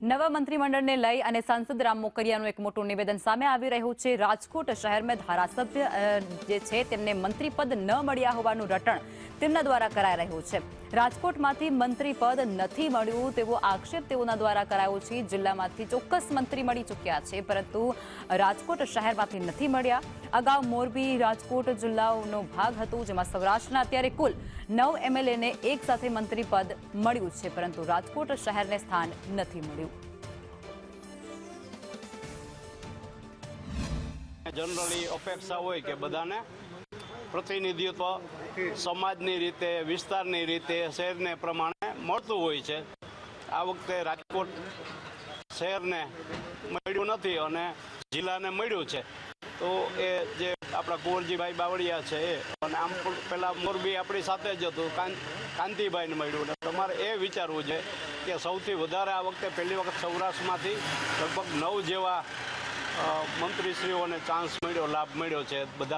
નવા મંત્રીમંડળને લઈ અને સાંસદ રામ મોકરિયાનું એક મોટું નિવેદન સામે આવી રહ્યું છે। રાજકોટ શહેરમાં ધારાસભ્ય જે છે તેમને મંત્રીપદ ન મળ્યા હોવાનું રટણ તેમના દ્વારા કરાઈ રહ્યું છે। રાજકોટમાંથી મંત્રીપદ નથી મળ્યું તેવો આક્ષેપ તેઓના દ્વારા કરાયો છે। જિલ્લામાંથી ચોક્કસ મંત્રી મળી ચૂક્યા છે, પરંતુ રાજકોટ શહેરમાંથી નથી મળ્યા। અગાઉ મોરબી રાજકોટ જિલ્લાઓનો ભાગ હતો, જેમાં સૌરાષ્ટ્રના અત્યારે કુલ 9 એમએલએને એક સાથે મંત્રીપદ મળ્યું છે, પરંતુ રાજકોટ શહેરને સ્થાન નથી મળ્યું। જનરલી અપેક્ષા હોય કે બધાને પ્રતિનિધિત્વ સમાજની રીતે, વિસ્તારની રીતે, શહેરને પ્રમાણે મળતું હોય છે। આ વખતે રાજકોટ શહેરને મળ્યું નથી અને જિલ્લાને મળ્યું છે, તો એ જે આપણા કુંવરજીભાઈ બાવળિયા છે એ, અને આમ પેલા મોરબી આપણી સાથે જ હતું, કાંતિભાઈને મળ્યું ને તમારે એ વિચારવું છે કે સૌથી વધારે આ વખતે પહેલી વખત સૌરાષ્ટ્રમાંથી લગભગ 9 જેવા મંત્રીશ્રીઓને ચાન્સ મળ્યો, લાભ મળ્યો છે। બધા